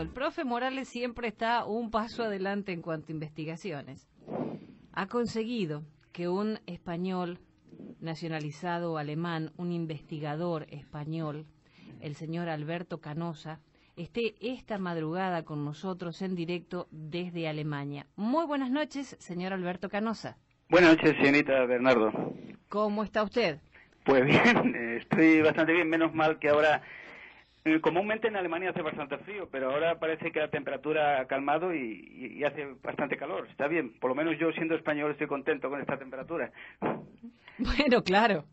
el profe Morales siempre está un paso adelante en cuanto a investigaciones. Ha conseguido que un español nacionalizado alemán, un investigador español, el señor Alberto Canosa, esté esta madrugada con nosotros en directo desde Alemania. Muy buenas noches, señor Alberto Canosa. Buenas noches, señorita Bernardo. ¿Cómo está usted? Pues bien, estoy bastante bien, menos mal que ahora, comúnmente en Alemania hace bastante frío, pero ahora parece que la temperatura ha calmado y hace bastante calor. Está bien, por lo menos yo siendo español estoy contento con esta temperatura. Bueno, claro.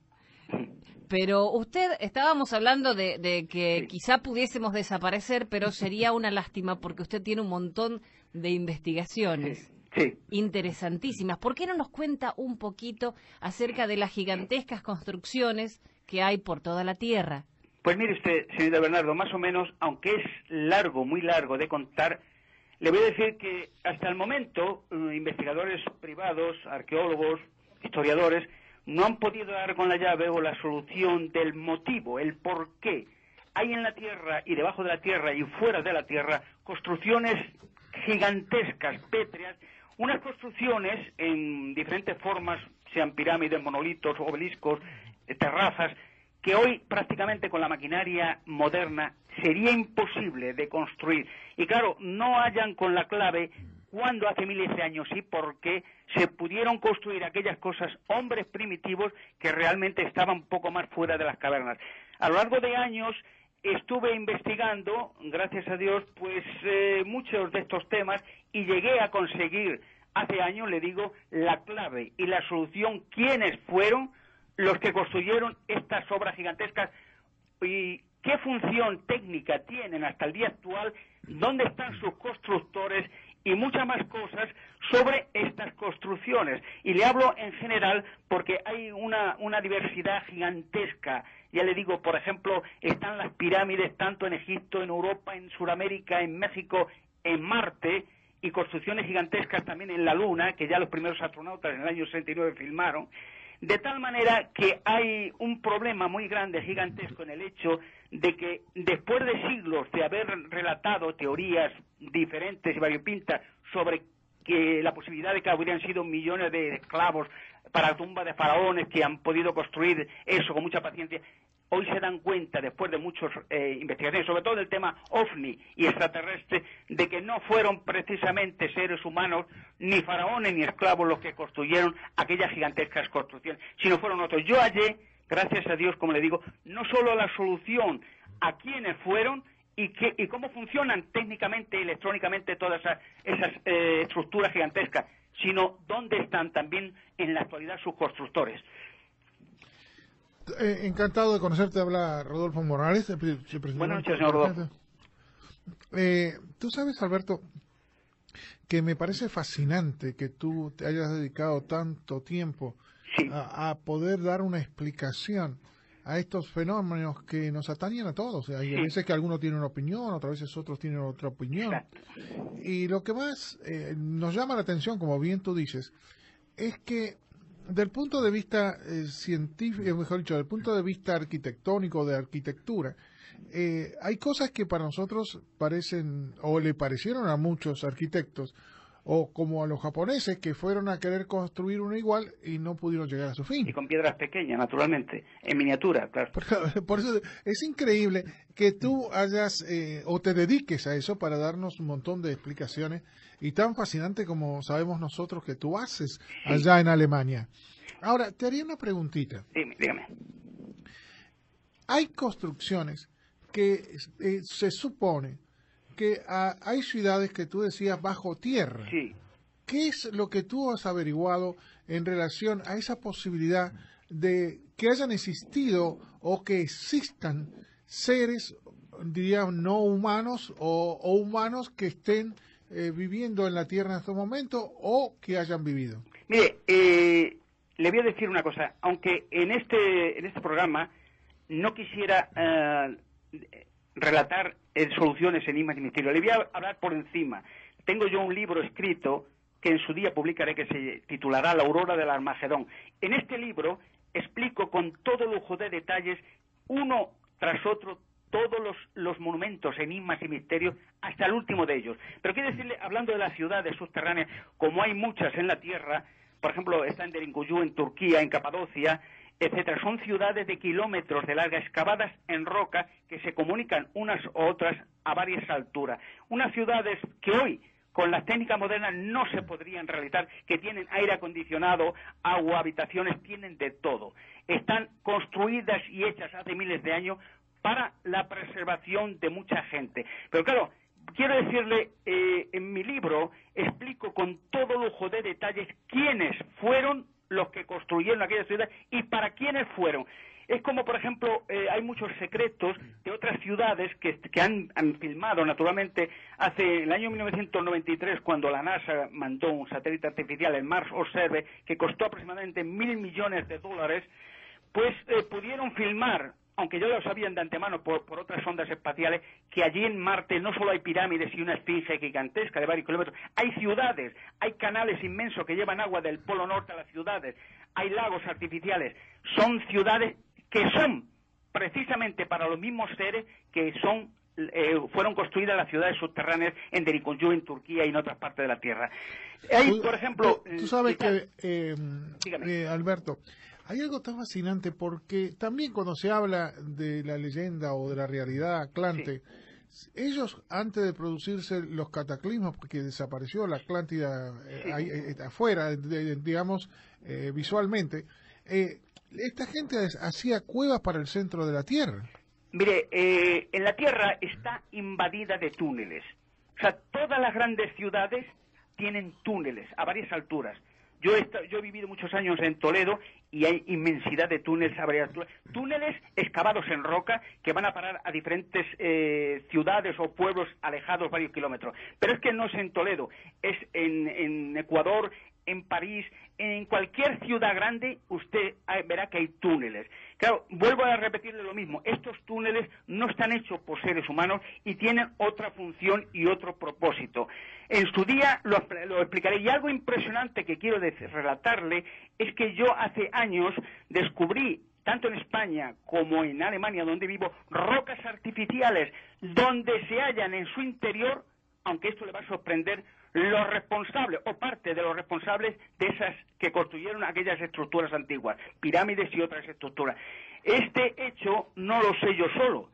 Pero usted, estábamos hablando de que quizá pudiésemos desaparecer, pero sería una lástima porque usted tiene un montón de investigaciones. Sí. Interesantísimas. ¿Por qué no nos cuenta un poquito acerca de las gigantescas construcciones que hay por toda la Tierra? Pues mire usted, señorita Bernardo, más o menos, aunque es largo, muy largo de contar, le voy a decir que hasta el momento investigadores privados, arqueólogos, historiadores, no han podido dar con la llave o la solución del motivo, el por qué hay en la Tierra y debajo de la Tierra y fuera de la Tierra construcciones gigantescas, pétreas, unas construcciones en diferentes formas, sean pirámides, monolitos, obeliscos, terrazas, que hoy prácticamente con la maquinaria moderna sería imposible de construir. Y claro, no hallan con la clave cuándo hace miles de años y por qué se pudieron construir aquellas cosas, hombres primitivos que realmente estaban un poco más fuera de las cavernas. A lo largo de años estuve investigando, gracias a Dios, pues muchos de estos temas y llegué a conseguir hace años, le digo, la clave y la solución, quiénes fueron los que construyeron estas obras gigantescas y qué función técnica tienen hasta el día actual, dónde están sus constructores y muchas más cosas sobre estas construcciones. Y le hablo en general porque hay una diversidad gigantesca. Ya le digo, por ejemplo, están las pirámides tanto en Egipto, en Europa, en Sudamérica, en México, en Marte, y construcciones gigantescas también en la Luna, que ya los primeros astronautas en el año 69 filmaron. De tal manera que hay un problema muy grande, gigantesco, en el hecho de que después de siglos de haber relatado teorías diferentes y variopintas sobre que la posibilidad de que hubieran sido millones de esclavos para la tumba de faraones que han podido construir eso con mucha paciencia, hoy se dan cuenta, después de muchas investigaciones, sobre todo del tema OVNI y extraterrestre, de que no fueron precisamente seres humanos, ni faraones ni esclavos los que construyeron aquellas gigantescas construcciones, sino fueron otros. Yo hallé, gracias a Dios, como le digo, no solo la solución a quiénes fueron y cómo funcionan técnicamente y electrónicamente todas esas estructuras gigantescas, sino dónde están también en la actualidad sus constructores. Encantado de conocerte, habla Rodolfo Morales. Buenas noches, señor Rodolfo. Tú sabes, Alberto, que me parece fascinante que tú te hayas dedicado tanto tiempo a poder dar una explicación a estos fenómenos que nos atañen a todos. Hay veces que algunos tienen una opinión, otras veces otros tienen otra opinión. Exacto. Y lo que más nos llama la atención, como bien tú dices, es que del punto de vista científico, mejor dicho, del punto de vista arquitectónico, de arquitectura, hay cosas que para nosotros parecen, o le parecieron a muchos arquitectos, o como a los japoneses que fueron a querer construir uno igual y no pudieron llegar a su fin. Y con piedras pequeñas, naturalmente, en miniatura, claro. Por eso es increíble que tú hayas, o te dediques a eso para darnos un montón de explicaciones, y tan fascinante como sabemos nosotros que tú haces allá en Alemania. Ahora, te haría una preguntita. Dígame. Hay construcciones que se supone que hay ciudades que tú decías bajo tierra. Sí. ¿Qué es lo que tú has averiguado en relación a esa posibilidad de que hayan existido o que existan seres, diría, no humanos o humanos que estén viviendo en la Tierra en estos momentos o que hayan vivido? Mire, le voy a decir una cosa. Aunque en este programa no quisiera relatar soluciones, enigmas y misterios, le voy a hablar por encima. Tengo yo un libro escrito que en su día publicaré, que se titulará La aurora del Armagedón. En este libro explico con todo lujo de detalles, uno tras otro, todos los monumentos, enigmas y misterios, hasta el último de ellos. Pero quiero decirle, hablando de las ciudades subterráneas, como hay muchas en la Tierra, por ejemplo, está en Derinkuyu, en Turquía, en Capadocia, etcétera, son ciudades de kilómetros de larga, excavadas en roca, que se comunican unas u otras a varias alturas. Unas ciudades que hoy, con las técnicas modernas, no se podrían realizar, que tienen aire acondicionado, agua, habitaciones, tienen de todo. Están construidas y hechas hace miles de años para la preservación de mucha gente. Pero claro, quiero decirle, en mi libro explico con todo lujo de detalles quiénes fueron los que construyeron aquella ciudad y para quiénes fueron. Es como, por ejemplo, hay muchos secretos de otras ciudades que han filmado, naturalmente, hace el año 1993, cuando la NASA mandó un satélite artificial, el Mars Observer, que costó aproximadamente $1.000 millones, pues pudieron filmar, aunque ya lo sabían de antemano por otras ondas espaciales, que allí en Marte no solo hay pirámides y una esfinge gigantesca de varios kilómetros, hay ciudades, hay canales inmensos que llevan agua del Polo Norte a las ciudades, hay lagos artificiales, son ciudades que son precisamente para los mismos seres que fueron construidas las ciudades subterráneas en Derinkuyu, en Turquía y en otras partes de la Tierra. Hay, por ejemplo... Tú sabes que, Alberto, hay algo tan fascinante porque también cuando se habla de la leyenda o de la realidad Atlante, ellos, antes de producirse los cataclismos, porque desapareció la Atlántida afuera, digamos, visualmente, esta gente hacía cuevas para el centro de la Tierra. Mire, en la Tierra está invadida de túneles. O sea, todas las grandes ciudades tienen túneles a varias alturas. Yo he vivido muchos años en Toledo y hay inmensidad de túneles a varias alturas. Túneles excavados en roca que van a parar a diferentes ciudades o pueblos alejados varios kilómetros. Pero es que no es en Toledo, es en Ecuador, en París, en cualquier ciudad grande usted verá que hay túneles. Claro, vuelvo a repetirle lo mismo, estos túneles no están hechos por seres humanos y tienen otra función y otro propósito. En su día lo explicaré, y algo impresionante que quiero relatarle es que yo hace años descubrí, tanto en España como en Alemania, donde vivo, rocas artificiales donde se hallan en su interior, aunque esto le va a sorprender, los responsables o parte de los responsables de esas que construyeron aquellas estructuras antiguas, pirámides y otras estructuras. Este hecho no lo sé yo solo.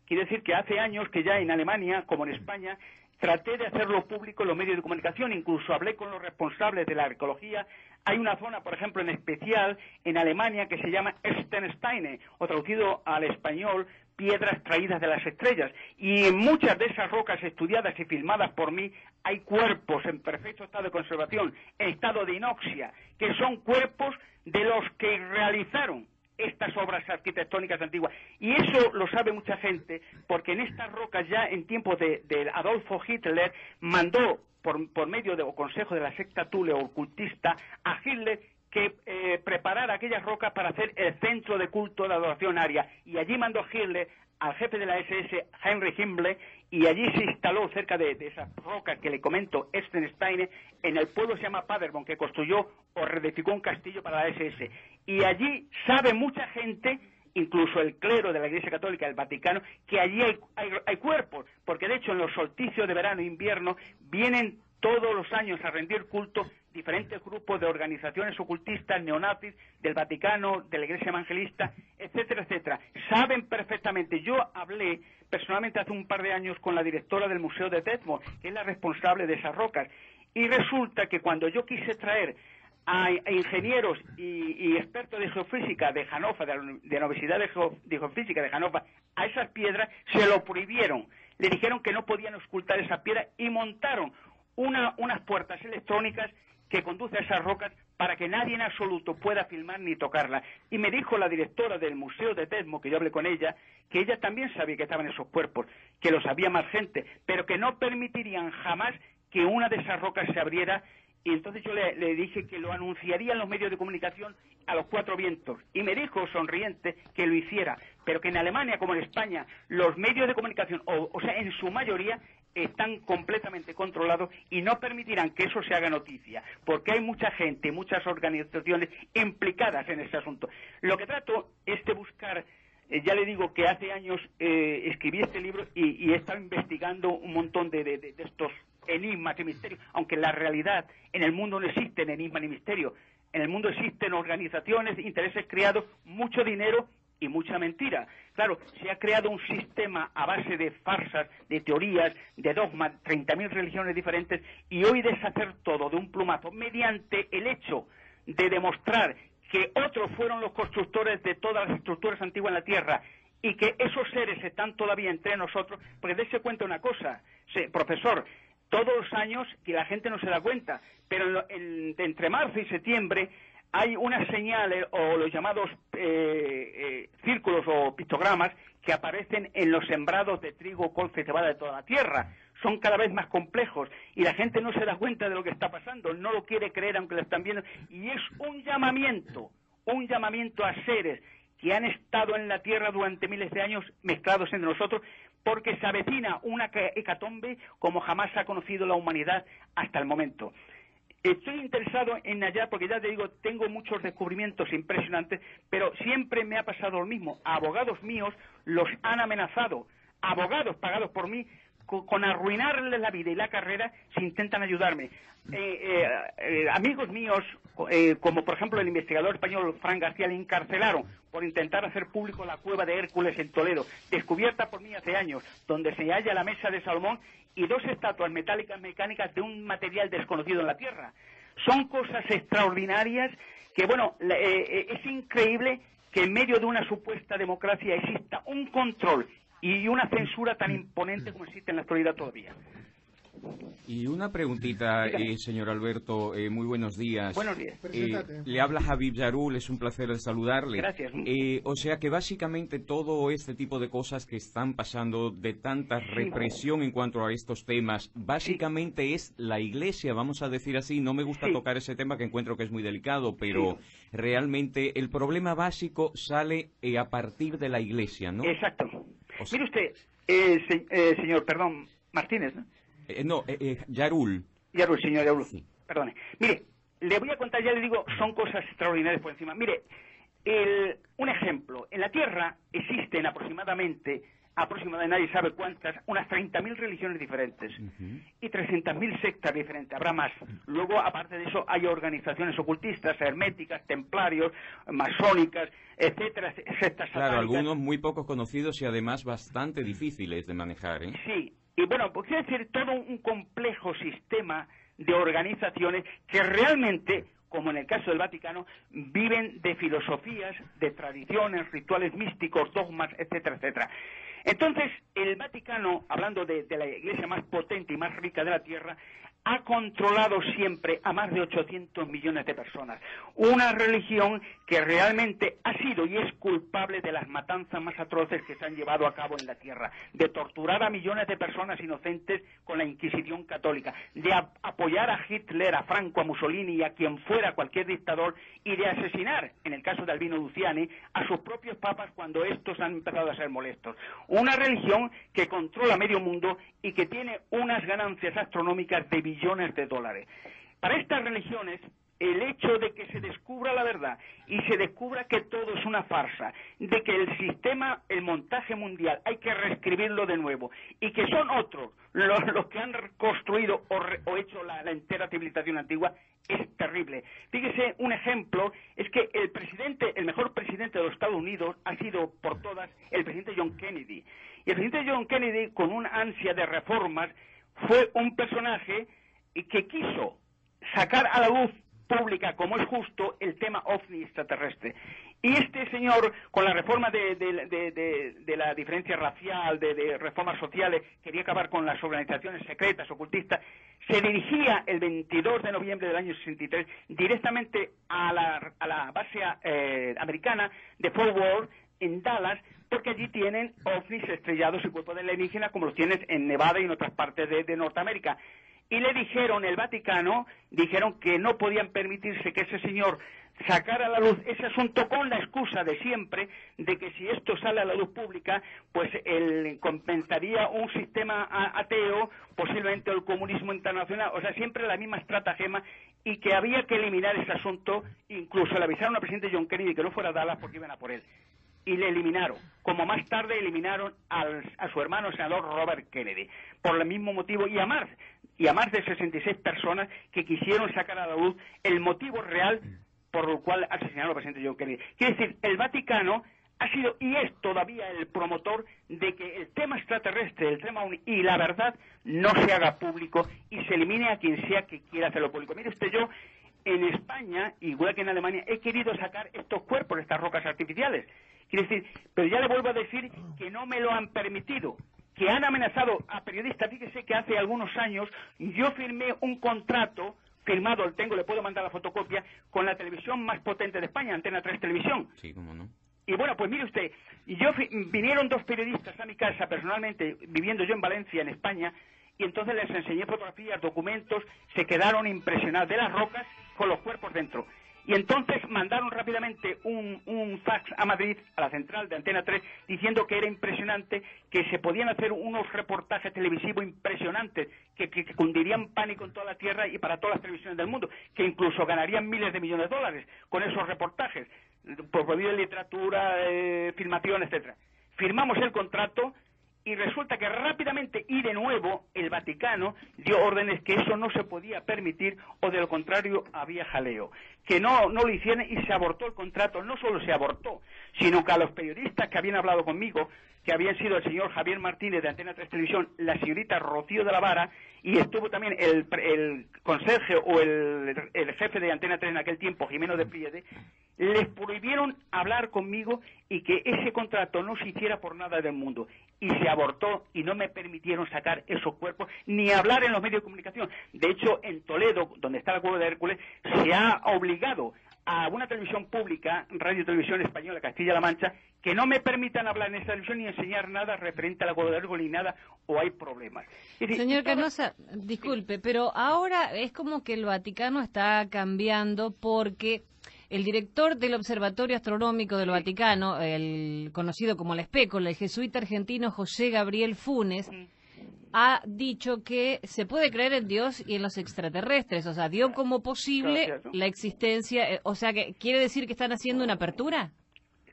Quiere decir que hace años que ya en Alemania, como en España, traté de hacerlo público en los medios de comunicación, incluso hablé con los responsables de la arqueología. Hay una zona, por ejemplo, en especial en Alemania que se llama Sternsteine, o traducido al español, piedras traídas de las estrellas, y en muchas de esas rocas estudiadas y filmadas por mí hay cuerpos en perfecto estado de conservación, en estado de inoxia, que son cuerpos de los que realizaron estas obras arquitectónicas antiguas. Y eso lo sabe mucha gente, porque en estas rocas ya en tiempos de Adolfo Hitler mandó por medio o consejo de la secta Thule ocultista a Hitler que preparara aquellas rocas para hacer el centro de culto de adoración aria, y allí mandó Hitler al jefe de la SS, Heinrich Himmler, y allí se instaló cerca de esas rocas que le comento, Sternsteine, en el pueblo se llama Paderborn, que construyó o reedificó un castillo para la SS, y allí sabe mucha gente, incluso el clero de la Iglesia Católica del Vaticano, que allí hay cuerpos, porque de hecho en los solsticios de verano e invierno vienen todos los años a rendir culto diferentes grupos de organizaciones ocultistas, neonazis, del Vaticano, de la Iglesia Evangelista, etcétera, etcétera. Saben perfectamente. Yo hablé personalmente hace un par de años con la directora del Museo de Detmold, que es la responsable de esas rocas, y resulta que cuando yo quise traer a ingenieros y expertos de geofísica de Hannover, de la Universidad de Geofísica de Hannover, a esas piedras, se lo prohibieron. Le dijeron que no podían ocultar esas piedras y montaron unas puertas electrónicas que conducen a esas rocas para que nadie en absoluto pueda filmar ni tocarlas. Y me dijo la directora del Museo de Detmold, que yo hablé con ella, que ella también sabía que estaban esos cuerpos, que lo sabía más gente, pero que no permitirían jamás que una de esas rocas se abriera. Y entonces yo le dije que lo anunciaría en los medios de comunicación a los cuatro vientos. Y me dijo, sonriente, que lo hiciera. Pero que en Alemania, como en España, los medios de comunicación, o sea, en su mayoría, están completamente controlados y no permitirán que eso se haga noticia. Porque hay mucha gente, muchas organizaciones implicadas en ese asunto. Lo que trato es de buscar, ya le digo, digo que hace años escribí este libro y he estado investigando un montón de estos enigmas y misterios, aunque en la realidad en el mundo no existen enigmas ni misterios. En el mundo existen organizaciones, intereses creados, mucho dinero y mucha mentira. Claro, se ha creado un sistema a base de farsas, de teorías, de dogmas, 30.000 religiones diferentes, y hoy deshacer todo de un plumazo mediante el hecho de demostrar que otros fueron los constructores de todas las estructuras antiguas en la Tierra y que esos seres están todavía entre nosotros, porque dése cuenta una cosa, profesor, todos los años, que la gente no se da cuenta, pero entre marzo y septiembre hay unas señales o los llamados círculos o pictogramas que aparecen en los sembrados de trigo, colza y cebada de toda la tierra. Son cada vez más complejos y la gente no se da cuenta de lo que está pasando, no lo quiere creer aunque lo están viendo, y es un llamamiento a seres que han estado en la tierra durante miles de años mezclados entre nosotros, porque se avecina una hecatombe como jamás ha conocido la humanidad hasta el momento. Estoy interesado en allá porque ya te digo, tengo muchos descubrimientos impresionantes, pero siempre me ha pasado lo mismo. A abogados míos los han amenazado, abogados pagados por mí, con arruinarles la vida y la carrera si intentan ayudarme. Amigos míos, como por ejemplo el investigador español Fran García, le encarcelaron por intentar hacer público la cueva de Hércules en Toledo, descubierta por mí hace años, donde se halla la mesa de Salomón y 2 estatuas metálicas mecánicas de un material desconocido en la Tierra. Son cosas extraordinarias que, bueno, es increíble que en medio de una supuesta democracia exista un control y una censura tan imponente como existe en la actualidad todavía. Y una preguntita, señor Alberto, muy buenos días. Buenos días. Le habla Habib Yarul, es un placer saludarle. Gracias. O sea que básicamente todo este tipo de cosas que están pasando, de tanta represión en cuanto a estos temas, básicamente es la Iglesia, vamos a decir así. No me gusta tocar ese tema que encuentro que es muy delicado, pero realmente el problema básico sale a partir de la Iglesia, ¿no? Exacto. O sea, mire usted, señor, perdón, Martínez, ¿no? Yarul. Señor Yarul. Sí. Perdone. Mire, le voy a contar, ya le digo, son cosas extraordinarias por encima. Mire, un ejemplo. En la Tierra existen aproximadamente, nadie sabe cuántas, unas 30.000 religiones diferentes y 300.000 sectas diferentes. Habrá más. Luego, aparte de eso, hay organizaciones ocultistas, herméticas, templarios, masónicas, etcétera, sectas satánicas. Claro, algunos muy pocos conocidos y además bastante difíciles de manejar, ¿eh? Sí. Y bueno, pues quiere decir todo un complejo sistema de organizaciones que realmente, como en el caso del Vaticano, viven de filosofías, de tradiciones, rituales místicos, dogmas, etcétera, etcétera. Entonces, el Vaticano, hablando de la iglesia más potente y más rica de la Tierra, ha controlado siempre a más de 800 millones de personas. Una religión que realmente ha sido y es culpable de las matanzas más atroces que se han llevado a cabo en la Tierra, de torturar a millones de personas inocentes con la Inquisición católica, de apoyar a Hitler, a Franco, a Mussolini y a quien fuera cualquier dictador, y de asesinar, en el caso de Albino Luciani, a sus propios papas cuando estos han empezado a ser molestos. Una religión que controla medio mundo y que tiene unas ganancias astronómicas de billones de dólares. Para estas religiones, el hecho de que se descubra la verdad y se descubra que todo es una farsa, de que el sistema, el montaje mundial, hay que reescribirlo de nuevo, y que son otros los que han construido o hecho la entera civilización antigua, es terrible. Fíjese, un ejemplo es que el mejor presidente de los Estados Unidos ha sido por todas el presidente John Kennedy. Y el presidente John Kennedy, con una ansia de reformas, fue un personaje que quiso sacar a la luz pública, como es justo, el tema ovni extraterrestre. Y este señor, con la reforma de la diferencia racial, de reformas sociales, quería acabar con las organizaciones secretas, ocultistas, se dirigía el 22 de noviembre del año 63 directamente a la base americana de Fort Worth, en Dallas, porque allí tienen ovnis estrellados y cuerpos de alienígenas como los tienes en Nevada y en otras partes de Norteamérica. Y le dijeron, el Vaticano, dijeron que no podían permitirse que ese señor sacara a la luz ese asunto con la excusa de siempre de que si esto sale a la luz pública, pues él compensaría un sistema ateo, posiblemente el comunismo internacional, o sea, siempre la misma estratagema, y que había que eliminar ese asunto. Incluso le avisaron al presidente John Kennedy que no fuera a Dallas porque iban a por él. y le eliminaron, como más tarde eliminaron a su hermano el senador Robert Kennedy, por el mismo motivo, y a más de 66 personas que quisieron sacar a la luz el motivo real por el cual asesinaron al presidente John Kennedy. Quiere decir, el Vaticano ha sido y es todavía el promotor de que el tema extraterrestre, el tema y la verdad no se haga público y se elimine a quien sea que quiera hacerlo público. Mire usted, yo en España, igual que en Alemania, he querido sacar estos cuerpos, estas rocas artificiales. Quiere decir, pero ya le vuelvo a decir que no me lo han permitido, que han amenazado a periodistas. Fíjese que hace algunos años yo firmé un contrato, firmado, le puedo mandar la fotocopia, con la televisión más potente de España, Antena 3 Televisión. Sí, cómo no. Y bueno, pues mire usted, vinieron 2 periodistas a mi casa personalmente, viviendo yo en Valencia, en España, y entonces les enseñé fotografías, documentos, se quedaron impresionados de las rocas con los cuerpos dentro. Y entonces mandaron rápidamente un fax a Madrid, a la central de Antena 3, diciendo que era impresionante, que se podían hacer unos reportajes televisivos impresionantes, que cundirían pánico en toda la tierra y para todas las televisiones del mundo, que incluso ganarían miles de millones de dólares con esos reportajes, por medio de literatura, filmación, etcétera. Firmamos el contrato y resulta que rápidamente y de nuevo el Vaticano dio órdenes que eso no se podía permitir o de lo contrario había jaleo, que no lo hicieran y se abortó el contrato. No solo se abortó, sino que a los periodistas que habían hablado conmigo, que habían sido el señor Javier Martínez de Antena 3 Televisión, la señorita Rocío de la Vara y estuvo también el conserje o el jefe de Antena 3 en aquel tiempo, Jimeno de Priede, les prohibieron hablar conmigo y que ese contrato no se hiciera por nada del mundo. Y se abortó y no me permitieron sacar esos cuerpos ni hablar en los medios de comunicación. De hecho, en Toledo, donde está la Cueva de Hércules, se ha obligado a una televisión pública, Radio y Televisión Española, Castilla-La Mancha, que no me permitan hablar en esa televisión ni enseñar nada referente a la Cueva de Hércules ni nada, o hay problemas. Señor Canosa, disculpe, pero ahora es como que el Vaticano está cambiando porque el director del Observatorio Astronómico del Vaticano, el conocido como la Espécola, el jesuita argentino José Gabriel Funes, ha dicho que se puede creer en Dios y en los extraterrestres, o sea, dio como posible la existencia, o sea, que quiere decir que están haciendo una apertura.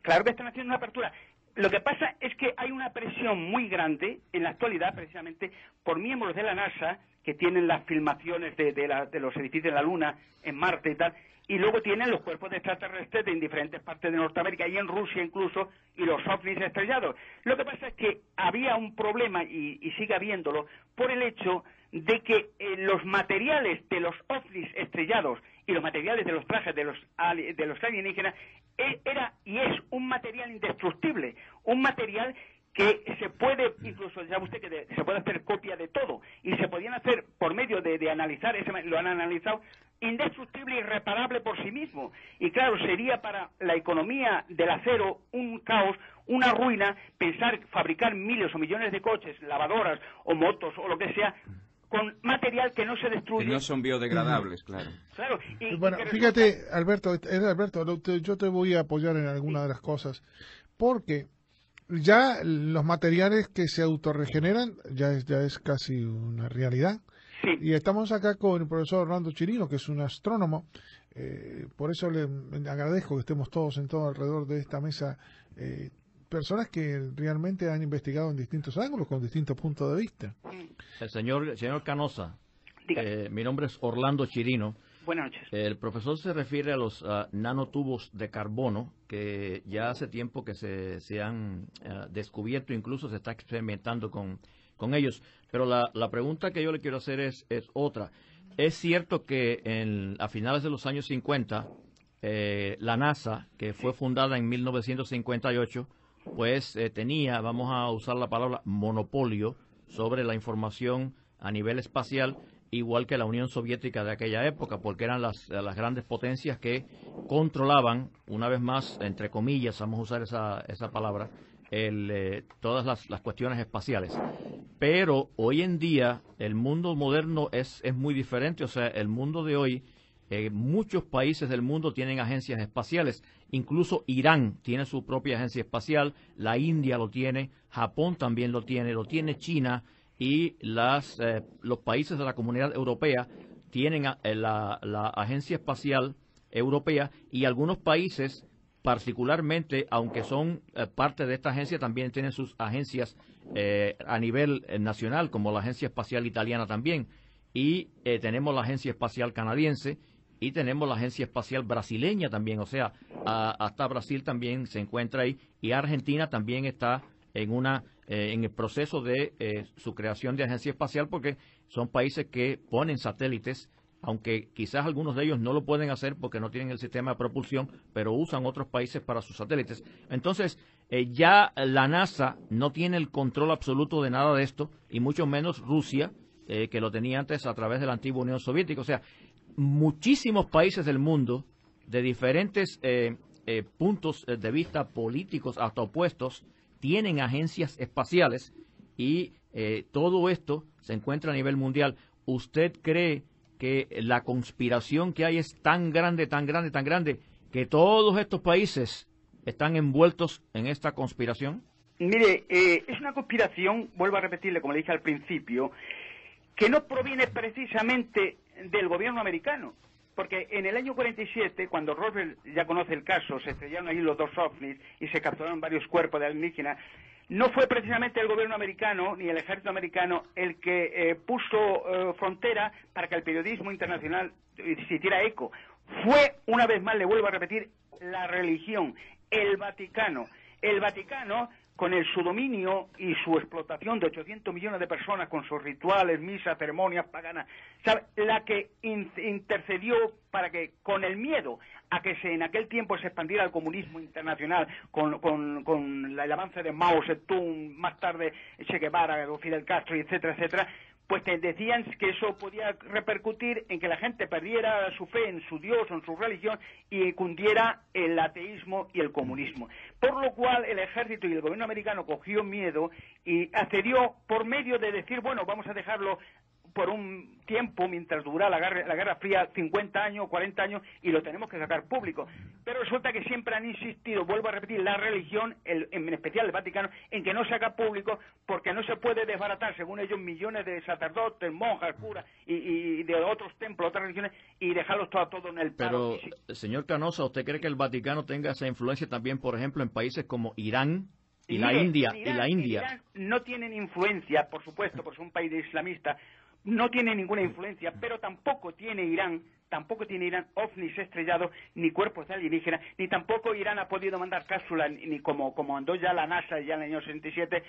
Claro que están haciendo una apertura. Lo que pasa es que hay una presión muy grande en la actualidad, precisamente, por miembros de la NASA que tienen las filmaciones de los edificios de la Luna en Marte y tal, y luego tienen los cuerpos de extraterrestres de diferentes partes de Norteamérica y en Rusia incluso, y los ovnis estrellados. Lo que pasa es que había un problema, y sigue habiéndolo, por el hecho de que los materiales de los ovnis estrellados y los materiales de los trajes de los alienígenas era y es un material indestructible, un material que se puede, incluso ya usted que se puede hacer copia de todo, y se podían hacer por medio de analizar, lo han analizado, indestructible y irreparable por sí mismo. Y claro, sería para la economía del acero un caos, una ruina, fabricar miles o millones de coches, lavadoras o motos o lo que sea, con material que no se destruye. Que no son biodegradables, claro. Claro. Bueno, fíjate, Alberto, yo te voy a apoyar en alguna de las cosas, porque ya los materiales que se autorregeneran ya es casi una realidad. Sí. Y estamos acá con el profesor Orlando Chirino, que es un astrónomo. Por eso le agradezco que estemos todos sentados alrededor de esta mesa, personas que realmente han investigado en distintos ángulos, con distintos puntos de vista. El señor Canosa, mi nombre es Orlando Chirino. Buenas noches. El profesor se refiere a los nanotubos de carbono, que ya hace tiempo que se han descubierto, incluso se está experimentando con ellos. Pero la pregunta que yo le quiero hacer es otra. Es cierto que a finales de los años 50, la NASA, que fue fundada en 1958, pues tenía, vamos a usar la palabra, monopolio sobre la información a nivel espacial, igual que la Unión Soviética de aquella época, porque eran las grandes potencias que controlaban, una vez más, entre comillas, vamos a usar esa palabra, todas las cuestiones espaciales. Pero hoy en día el mundo moderno es muy diferente. O sea, el mundo de hoy, muchos países del mundo tienen agencias espaciales. Incluso Irán tiene su propia agencia espacial, la India lo tiene, Japón también lo tiene China, y los países de la Comunidad Europea tienen la Agencia Espacial Europea, y algunos países particularmente, aunque son parte de esta agencia, también tienen sus agencias a nivel nacional, como la Agencia Espacial Italiana también, y tenemos la Agencia Espacial Canadiense, y tenemos la Agencia Espacial Brasileña también, o sea, hasta Brasil también se encuentra ahí, y Argentina también está en el proceso de su creación de agencia espacial, porque son países que ponen satélites, aunque quizás algunos de ellos no lo pueden hacer porque no tienen el sistema de propulsión, pero usan otros países para sus satélites. Entonces, ya la NASA no tiene el control absoluto de nada de esto, y mucho menos Rusia, que lo tenía antes a través de la antigua Unión Soviética. O sea, muchísimos países del mundo, de diferentes puntos de vista políticos hasta opuestos, tienen agencias espaciales, y todo esto se encuentra a nivel mundial. ¿Usted cree que la conspiración que hay es tan grande, tan grande, tan grande, que todos estos países están envueltos en esta conspiración? Mire, es una conspiración, vuelvo a repetirle, como le dije al principio, que no proviene precisamente del gobierno americano. Porque en el año 47, cuando Roswell, ya conoce el caso, se estrellaron ahí los 2 ovnis y se capturaron varios cuerpos de alienígenas, no fue precisamente el gobierno americano ni el ejército americano el que puso frontera para que el periodismo internacional se hiciera eco. Fue, una vez más, le vuelvo a repetir, la religión, el Vaticano. El Vaticano, con su dominio y su explotación de 800 millones de personas, con sus rituales, misas, ceremonias paganas, ¿sabe? La que intercedió para que, con el miedo a que en aquel tiempo se expandiera el comunismo internacional, con el avance de Mao Zedong, más tarde Che Guevara, Fidel Castro, etcétera, etcétera, pues te decían que eso podía repercutir en que la gente perdiera su fe en su Dios o en su religión y cundiera el ateísmo y el comunismo. Por lo cual el ejército y el gobierno americano cogió miedo y accedió por medio de decir, bueno, vamos a dejarlo por un tiempo mientras dura la Guerra Fría, 50 años, 40 años, y lo tenemos que sacar público. Pero resulta que siempre han insistido, vuelvo a repetir, la religión, en especial el Vaticano, en que no se haga público porque no se puede desbaratar, según ellos, millones de sacerdotes, monjas, curas y de otros templos, otras religiones, y dejarlos todo en el paro. Pero, señor Canosa, ¿usted cree que el Vaticano tenga esa influencia también, por ejemplo, en países como Irán y la India? Irán no tienen influencia, por supuesto, porque es un país islamista. No tiene ninguna influencia, pero tampoco tiene Irán ovnis estrellados, ni cuerpos de alienígenas, ni tampoco Irán ha podido mandar cápsulas, ni como mandó ya la NASA ya en el año 67,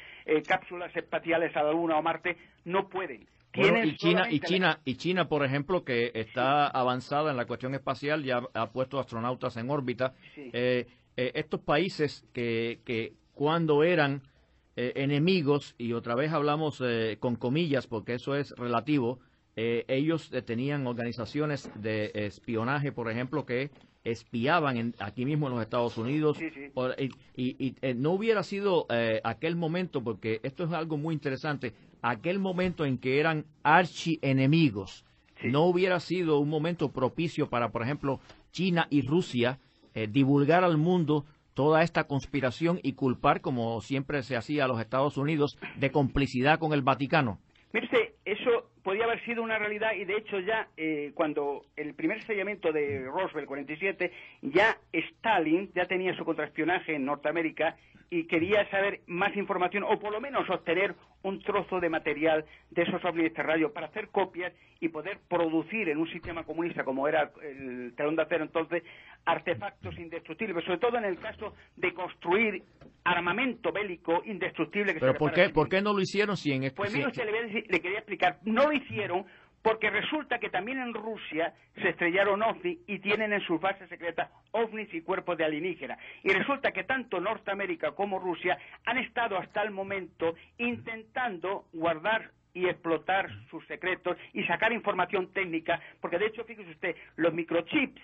cápsulas espaciales a la Luna o Marte, no pueden. Bueno, y China, por ejemplo, que está avanzada en la cuestión espacial, ya ha puesto astronautas en órbita. Sí. Estos países que cuando eran enemigos, y otra vez hablamos con comillas porque eso es relativo, ellos tenían organizaciones de espionaje, por ejemplo, que espiaban aquí mismo en los Estados Unidos. Sí, sí. Y no hubiera sido aquel momento, porque esto es algo muy interesante, aquel momento en que eran archienemigos, sí, no hubiera sido un momento propicio para, por ejemplo, China y Rusia divulgar al mundo toda esta conspiración y culpar, como siempre se hacía, a los Estados Unidos de complicidad con el Vaticano. Mire, eso podía haber sido una realidad, y de hecho ya cuando el primer sellamiento de Roswell 47, ya Stalin ya tenía su contraespionaje en Norteamérica y quería saber más información, o por lo menos obtener un trozo de material de esos ovnis extrarradios para hacer copias y poder producir en un sistema comunista como era el telón de acero entonces, artefactos indestructibles, sobre todo en el caso de construir armamento bélico indestructible. ¿Pero por qué no lo hicieron? Si en pues mire, usted le quería explicar, no lo hicieron porque resulta que también en Rusia se estrellaron ovnis y tienen en sus bases secretas ovnis y cuerpos de alienígenas. Y resulta que tanto Norteamérica como Rusia han estado hasta el momento intentando guardar y explotar sus secretos y sacar información técnica, porque de hecho, fíjese usted, los microchips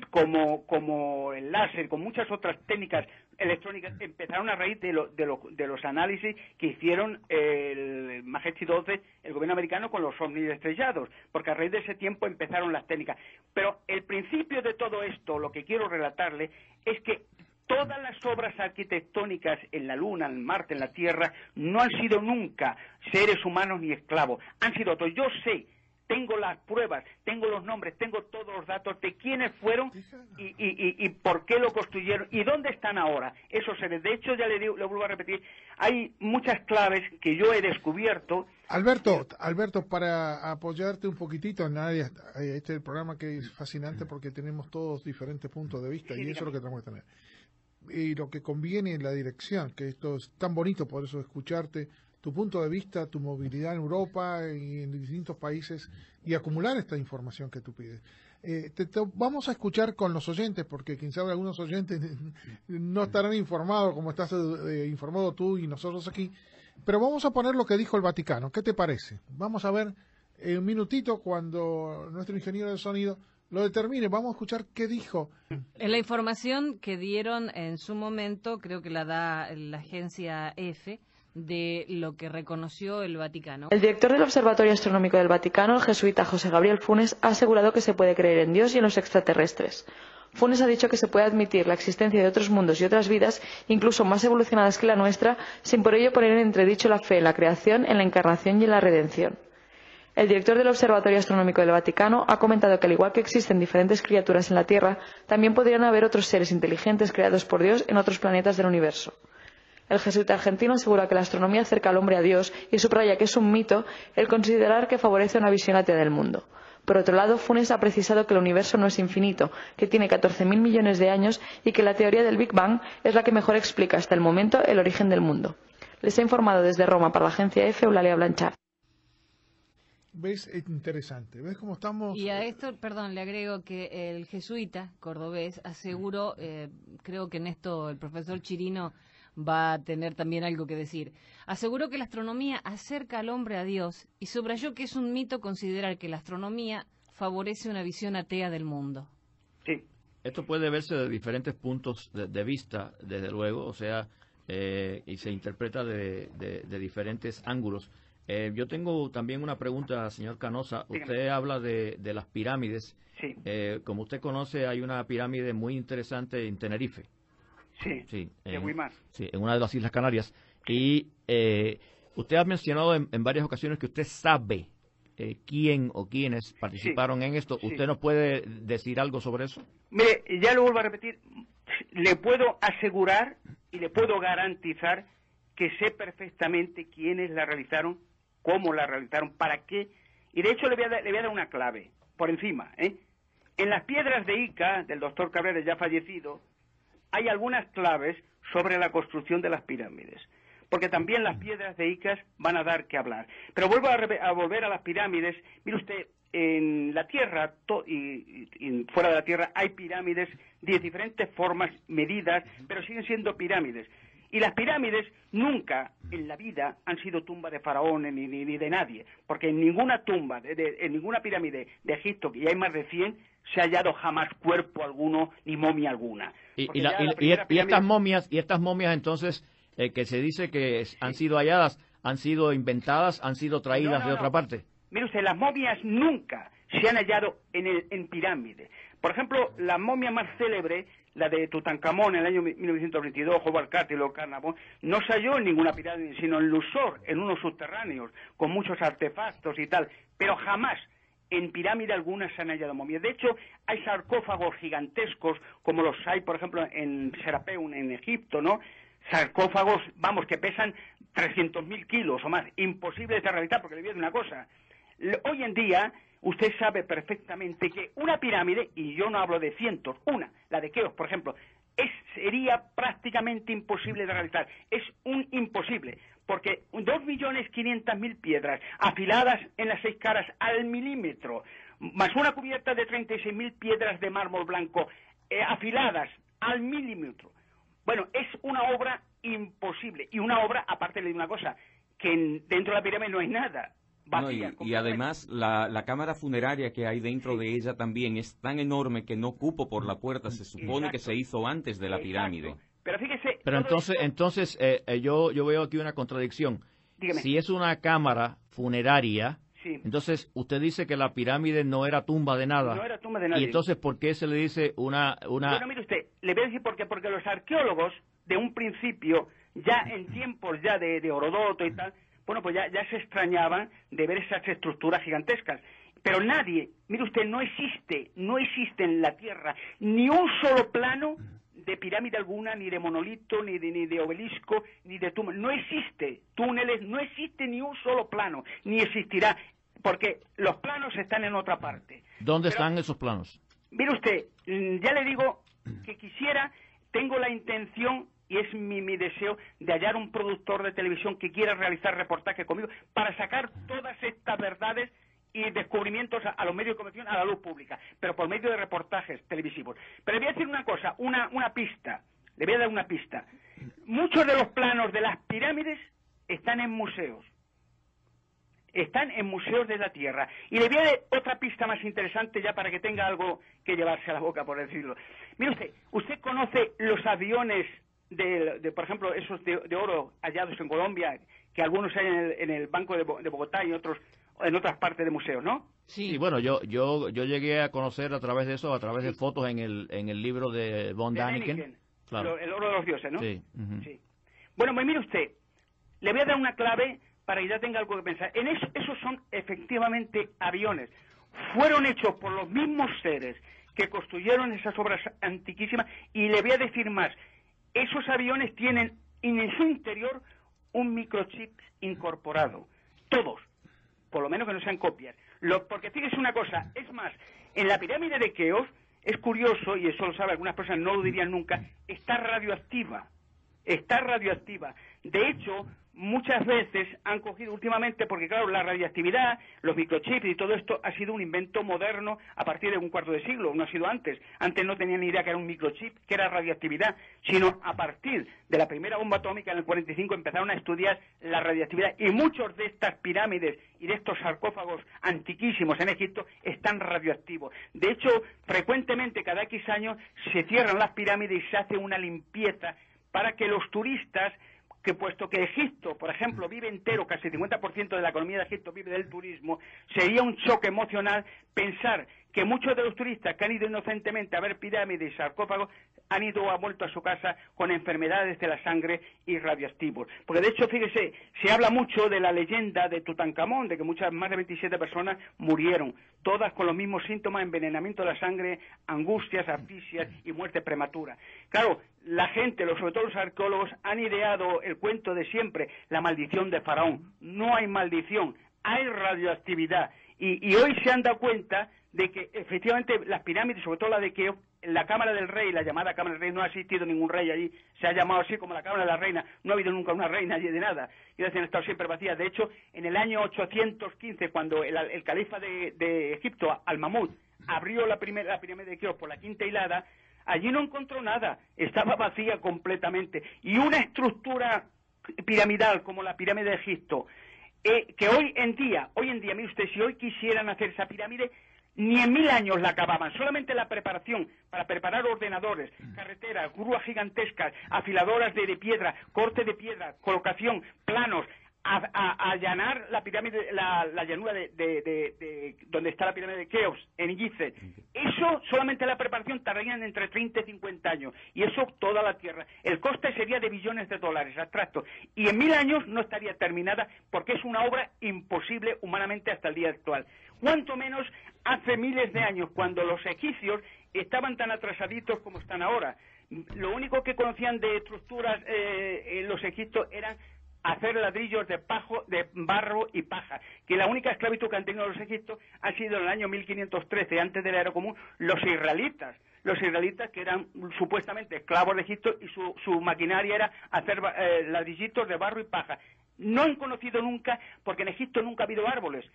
como el láser, con muchas otras técnicas electrónicas, empezaron a raíz de los análisis que hicieron el Majesty 12, el gobierno americano, con los ovnis estrellados, porque a raíz de ese tiempo empezaron las técnicas. Pero el principio de todo esto, lo que quiero relatarle, es que todas las obras arquitectónicas en la Luna, en Marte, en la Tierra, no han sido nunca seres humanos ni esclavos. Han sido otros. Yo sé tengo las pruebas, tengo los nombres, tengo todos los datos de quiénes fueron y por qué lo construyeron y dónde están ahora esos seres. De hecho, ya le vuelvo a repetir, hay muchas claves que yo he descubierto. Alberto, para apoyarte un poquitito, Nadia, este es el programa que es fascinante porque tenemos todos diferentes puntos de vista, y eso es lo que tenemos que tener. Y lo que conviene en la dirección, que esto es tan bonito, por eso escucharte, tu punto de vista, tu movilidad en Europa y en distintos países, y acumular esta información que tú pides. Vamos a escuchar con los oyentes, porque quien sabe algunos oyentes no estarán informados como estás informado tú y nosotros aquí, pero vamos a poner lo que dijo el Vaticano. ¿Qué te parece? Vamos a ver un minutito cuando nuestro ingeniero de sonido lo determine. Vamos a escuchar qué dijo. En la información que dieron en su momento, creo que la da la agencia EFE, de lo que reconoció el Vaticano. El director del Observatorio Astronómico del Vaticano, el jesuita José Gabriel Funes, ha asegurado que se puede creer en Dios y en los extraterrestres. Funes ha dicho que se puede admitir la existencia de otros mundos y otras vidas, incluso más evolucionadas que la nuestra, sin por ello poner en entredicho la fe en la creación, en la encarnación y en la redención. El director del Observatorio Astronómico del Vaticano ha comentado que al igual que existen diferentes criaturas en la Tierra, también podrían haber otros seres inteligentes creados por Dios en otros planetas del universo. El jesuita argentino asegura que la astronomía acerca al hombre a Dios y subraya que es un mito el considerar que favorece una visión atea del mundo. Por otro lado, Funes ha precisado que el universo no es infinito, que tiene 14.000 millones de años y que la teoría del Big Bang es la que mejor explica hasta el momento el origen del mundo. Les ha informado desde Roma para la agencia EFE Eulalia Blanchard. ¿Ves? Es interesante. ¿Ves cómo estamos? Y a esto, perdón, le agrego que el jesuita cordobés aseguró, creo que en esto el profesor Chirino va a tener también algo que decir. Aseguró que la astronomía acerca al hombre a Dios y subrayó que es un mito considerar que la astronomía favorece una visión atea del mundo. Sí. Esto puede verse de diferentes puntos de vista, desde luego, o sea, y se interpreta de diferentes ángulos. Yo tengo también una pregunta, señor Canosa. Dígame. Usted habla de las pirámides. Sí. Como usted conoce, hay una pirámide muy interesante en Tenerife. Sí, de Guimar. Sí, en una de las Islas Canarias. Y usted ha mencionado en varias ocasiones que usted sabe quién o quiénes participaron en esto. ¿Usted nos puede decir algo sobre eso? Mire, ya lo vuelvo a repetir, le puedo asegurar y le puedo garantizar que sé perfectamente quiénes la realizaron, cómo la realizaron, para qué. Y de hecho le voy a dar una clave, por encima. En las piedras de Ica, del doctor Cabrera ya fallecido, hay algunas claves sobre la construcción de las pirámides, porque también las piedras de Ica van a dar que hablar. Pero vuelvo a volver a las pirámides. Mire usted, en la Tierra y fuera de la Tierra hay pirámides de diferentes formas, medidas, pero siguen siendo pirámides. Y las pirámides nunca en la vida han sido tumba de faraones ni de nadie, porque en ninguna tumba, en ninguna pirámide de Egipto, que ya hay más de 100, se ha hallado jamás cuerpo alguno ni momia alguna. Y estas momias entonces, que se dice que han sido halladas, han sido inventadas, han sido traídas de otra parte. Mire usted, las momias nunca se han hallado en pirámides. Por ejemplo, la momia más célebre, la de Tutankamón en el año 1922, Howard Carter y Lord Carnarvon, no se halló en ninguna pirámide, sino en Luxor, en unos subterráneos, con muchos artefactos y tal, pero jamás en pirámide alguna se han hallado momias. De hecho, hay sarcófagos gigantescos, como los hay, por ejemplo, en Serapeum, en Egipto, ¿no? Sarcófagos, vamos, que pesan 300.000 kilos o más, imposibles de realizar, porque le voy a decir una cosa. Hoy en día, usted sabe perfectamente que una pirámide, y yo no hablo de cientos, la de Keops, por ejemplo, sería prácticamente imposible de realizar. Es un imposible, porque 2.500.000 piedras afiladas en las 6 caras al milímetro, más una cubierta de 36.000 piedras de mármol blanco afiladas al milímetro. Bueno, es una obra imposible. Y una obra, aparte le digo una cosa, que dentro de la pirámide no hay nada. No, y además la cámara funeraria que hay dentro de ella también es tan enorme que no cupo por la puerta. Se supone que se hizo antes de la pirámide. Pero fíjese... Pero entonces yo veo aquí una contradicción. Dígame. Si es una cámara funeraria, sí, entonces usted dice que la pirámide no era tumba de nada. No era tumba de nadie. Y entonces, ¿por qué se le dice una...? Bueno, mire usted, le voy a decir por qué. Porque los arqueólogos, de un principio, ya en tiempos ya de Heródoto y tal... Bueno, pues ya se extrañaban de ver esas estructuras gigantescas. Pero nadie, mire usted, no existe en la Tierra ni un solo plano de pirámide alguna, ni de monolito, ni de obelisco, ni de túnel. No existe túneles, no existe ni un solo plano, ni existirá, porque los planos están en otra parte. ¿Dónde están esos planos? Mire usted, ya le digo que tengo la intención, y es mi deseo, de hallar un productor de televisión que quiera realizar reportaje conmigo para sacar todas estas verdades y descubrimientos a los medios de comunicación, a la luz pública, pero por medio de reportajes televisivos. Pero le voy a decir una cosa, una pista, le voy a dar una pista. Muchos de los planos de las pirámides están en museos. Están en museos de la Tierra. Y le voy a dar otra pista más interesante ya para que tenga algo que llevarse a la boca, por decirlo. Mire usted conoce los aviones por ejemplo, esos de oro hallados en Colombia, que algunos hay en el Banco de Bogotá y otros en otras partes de museos, ¿no? Sí, bueno, yo llegué a conocer a través de eso, a través de fotos en el libro de von Däniken. Claro. El oro de los dioses, ¿no? Sí. Sí. Bueno, pues mire usted, le voy a dar una clave para que ya tenga algo que pensar. Esos son efectivamente aviones. Fueron hechos por los mismos seres que construyeron esas obras antiquísimas, y le voy a decir más. Esos aviones tienen en su interior un microchip incorporado. Todos. Por lo menos que no sean copias. Porque fíjese una cosa, es más, en la pirámide de Keops, es curioso, y eso lo sabe, algunas personas no lo dirían nunca, está radioactiva. De hecho, muchas veces han cogido últimamente, porque claro, la radioactividad, los microchips y todo esto ha sido un invento moderno a partir de un cuarto de siglo, no ha sido antes. Antes no tenían ni idea que era un microchip, que era radioactividad, sino a partir de la primera bomba atómica en el 45 empezaron a estudiar la radioactividad, y muchos de estas pirámides y de estos sarcófagos antiquísimos en Egipto están radioactivos. De hecho, frecuentemente cada X años se cierran las pirámides y se hace una limpieza para que los turistas, que puesto que Egipto, por ejemplo, vive entero, casi el 50% de la economía de Egipto vive del turismo, sería un choque emocional pensar que muchos de los turistas que han ido inocentemente a ver pirámides y sarcófagos han vuelto a su casa con enfermedades de la sangre y radioactivos. Porque de hecho, fíjese, se habla mucho de la leyenda de Tutankamón, de que más de 27 personas murieron, todas con los mismos síntomas: envenenamiento de la sangre, angustias, asfixias y muerte prematura. Claro, la gente, sobre todo los arqueólogos, han ideado el cuento de siempre, la maldición de Faraón. No hay maldición, hay radioactividad. Y hoy se han dado cuenta de que efectivamente las pirámides, sobre todo la de Keops, la Cámara del Rey, la llamada Cámara del Rey, no ha existido ningún rey allí, se ha llamado así como la Cámara de la Reina, no ha habido nunca una reina allí de nada, y han estado siempre vacías. De hecho, en el año 815, cuando el califa de Egipto, Al-Mamud, abrió la pirámide de Keops por la quinta hilada, allí no encontró nada, estaba vacía completamente. Y una estructura piramidal como la pirámide de Egipto, que hoy en día, mire usted, si hoy quisieran hacer esa pirámide, ni en 1000 años la acababan. Solamente la preparación para preparar ordenadores, carreteras, grúas gigantescas, afiladoras de piedra, corte de piedra, colocación, planos, a allanar la pirámide, la llanura de donde está la pirámide de Keops, en Gizeh. Eso, solamente la preparación, tardarían entre 30 y 50 años. Y eso toda la Tierra. El coste sería de billones de dólares, abstracto. Y en 1000 años no estaría terminada, porque es una obra imposible humanamente hasta el día actual. Cuanto menos hace miles de años, cuando los egipcios estaban tan atrasaditos como están ahora. Lo único que conocían de estructuras los egipcios eran hacer ladrillos de barro y paja, que la única esclavitud que han tenido los egipcios ha sido en el año 1513, antes de la era común, los israelitas que eran supuestamente esclavos de Egipto, y su maquinaria era hacer ladrillitos de barro y paja. No han conocido nunca, porque en Egipto nunca ha habido árboles.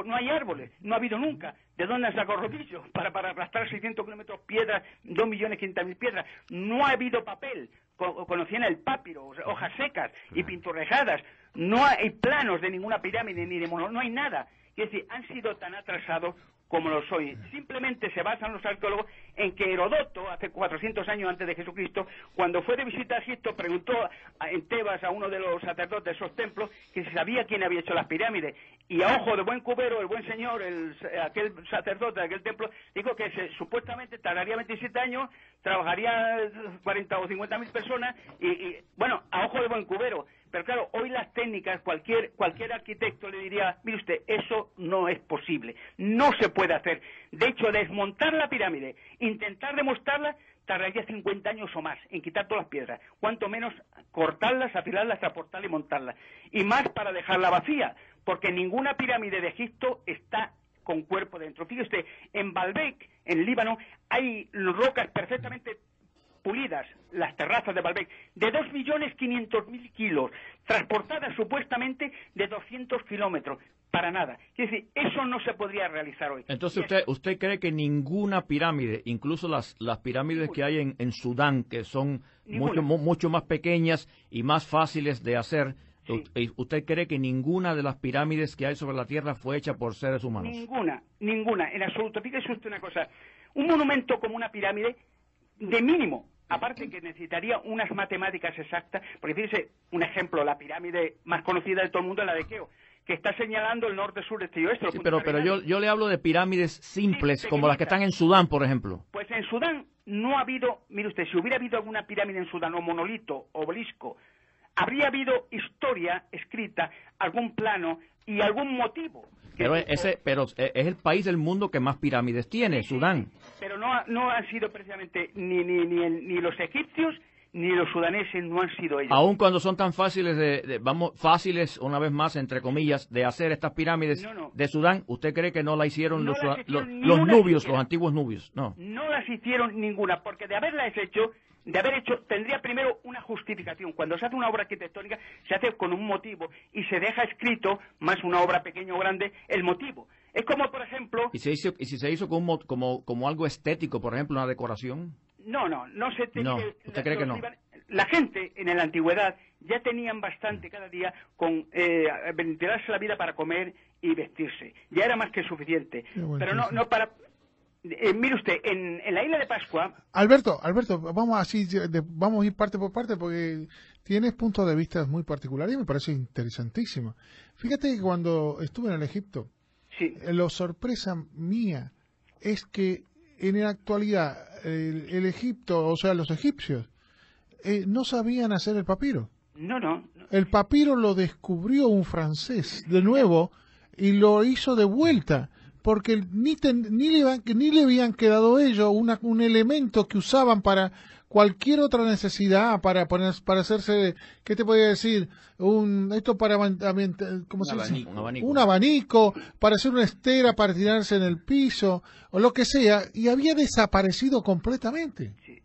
No hay árboles, no ha habido nunca. ¿De dónde han sacado rodillos para arrastrar 600 kilómetros piedras, 2.500.000 piedras? No ha habido papel. Conocían el papiro, hojas secas y pintorrejadas. No hay planos de ninguna pirámide ni de no hay nada. Es decir, han sido tan atrasados como lo soy. Simplemente se basan los arqueólogos en que Herodoto, hace 400 años antes de Jesucristo, cuando fue de visita a Egipto, preguntó en Tebas a uno de los sacerdotes de esos templos que se sabía quién había hecho las pirámides. Y a ojo de buen cubero, el buen señor, aquel sacerdote de aquel templo, dijo que supuestamente tardaría 27 años, trabajaría 40 o 50.000 personas, y bueno, a ojo de buen cubero. Pero claro, hoy las técnicas, cualquier arquitecto le diría, mire usted, eso no es posible, no se puede hacer. De hecho, desmontar la pirámide, intentar demostrarla, tardaría 50 años o más en quitar todas las piedras, cuanto menos cortarlas, afilarlas, transportarlas y montarlas. Y más para dejarla vacía, porque ninguna pirámide de Egipto está con cuerpo dentro. Fíjese, en Baalbek, en Líbano, hay rocas perfectamente pulidas, las terrazas de Baalbek, de 2.500.000 kilos, transportadas supuestamente de 200 kilómetros, para nada. Es decir, eso no se podría realizar hoy. Entonces, ¿usted cree que ninguna pirámide, incluso las pirámides que hay en Sudán, que son mucho más pequeñas y más fáciles de hacer, ¿usted cree que ninguna de las pirámides que hay sobre la Tierra fue hecha por seres humanos? Ninguna, en absoluto. Fíjese usted una cosa, un monumento como una pirámide, de mínimo, aparte que necesitaría unas matemáticas exactas, porque fíjese, un ejemplo, la pirámide más conocida de todo el mundo es la de Keo, que está señalando el norte, sur, este y oeste. Sí, pero yo le hablo de pirámides simples, como las que están en Sudán, por ejemplo. Pues en Sudán no ha habido, mire usted, si hubiera habido alguna pirámide en Sudán, o monolito, obelisco, habría habido historia escrita, algún plano y algún motivo. Pero es el país del mundo que más pirámides tiene, Sudán. Pero no han sido precisamente ni los egipcios ni los sudaneses, no han sido ellos. Aun cuando son tan fáciles fáciles, una vez más, entre comillas, de hacer estas pirámides de Sudán, ¿usted cree que no la hicieron los nubios, los antiguos nubios? No las hicieron ninguna, porque de haber hecho, tendría primero una justificación. Cuando se hace una obra arquitectónica, se hace con un motivo y se deja escrito, más una obra pequeña o grande, el motivo. Es como, por ejemplo... ¿Y si se hizo como algo estético, por ejemplo, una decoración? No se tenía... No, ¿usted cree que no? La gente, en la antigüedad, ya tenían bastante cada día con ventilarse la vida para comer y vestirse. Ya era más que suficiente. Pero no para... mire usted, en la isla de Pascua... Alberto, vamos a ir parte por parte porque tienes puntos de vista muy particulares y me parece interesantísimo. Fíjate que cuando estuve en el Egipto, la sorpresa mía es que en la actualidad el Egipto, o sea, los egipcios, no sabían hacer el papiro. No. El papiro lo descubrió un francés de nuevo y lo hizo de vuelta. Porque ni le habían quedado ellos un elemento que usaban para cualquier otra necesidad, para hacerse, ¿qué te podría decir? Un abanico, para hacer una estera, para tirarse en el piso, o lo que sea, y había desaparecido completamente. Sí.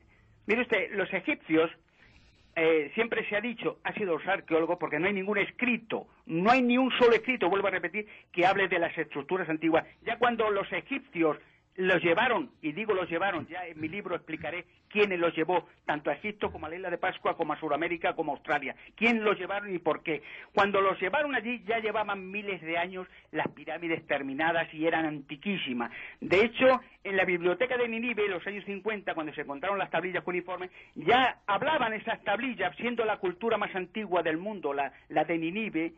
Mire usted, los egipcios, siempre se ha dicho, ha sido los arqueólogos, porque no hay ningún escrito, no hay ni un solo escrito, vuelvo a repetir, que hable de las estructuras antiguas. Ya cuando los egipcios los llevaron, y digo los llevaron, ya en mi libro explicaré quiénes los llevó, tanto a Egipto como a la isla de Pascua, como a Sudamérica, como a Australia. ¿Quién los llevaron y por qué? Cuando los llevaron allí ya llevaban miles de años las pirámides terminadas y eran antiquísimas. De hecho, en la biblioteca de Nínive, en los años 50, cuando se encontraron las tablillas cuneiformes, ya hablaban esas tablillas, siendo la cultura más antigua del mundo, la de Nínive,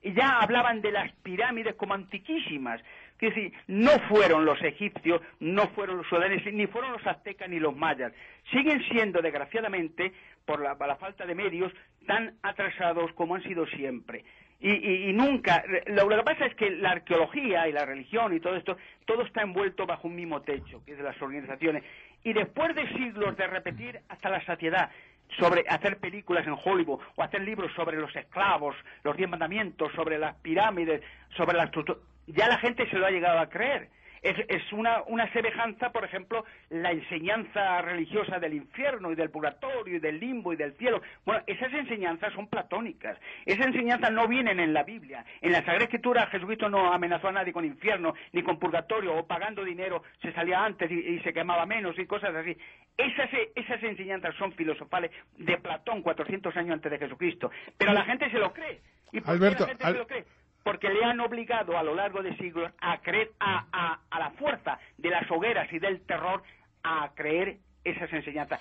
ya hablaban de las pirámides como antiquísimas. Es decir, no fueron los egipcios, no fueron los sudaneses, ni fueron los aztecas ni los mayas. Siguen siendo, desgraciadamente, por la falta de medios, tan atrasados como han sido siempre. Y nunca... Lo que pasa es que la arqueología y la religión y todo esto, todo está envuelto bajo un mismo techo, que es de las organizaciones. Y después de siglos de repetir hasta la saciedad sobre hacer películas en Hollywood o hacer libros sobre los esclavos, los 10 mandamientos, sobre las pirámides, sobre la estructura, ya la gente se lo ha llegado a creer. Es una semejanza, por ejemplo, la enseñanza religiosa del infierno y del purgatorio y del limbo y del cielo. Bueno, esas enseñanzas son platónicas. Esas enseñanzas no vienen en la Biblia. En la Sagrada Escritura Jesucristo no amenazó a nadie con infierno ni con purgatorio, o pagando dinero se salía antes y se quemaba menos y cosas así. Esas enseñanzas son filosofales de Platón, 400 años antes de Jesucristo. Pero la gente se lo cree. ¿Y por qué la gente se lo cree? Porque le han obligado a lo largo de siglos a creer a la fuerza de las hogueras y del terror, a creer esas enseñanzas.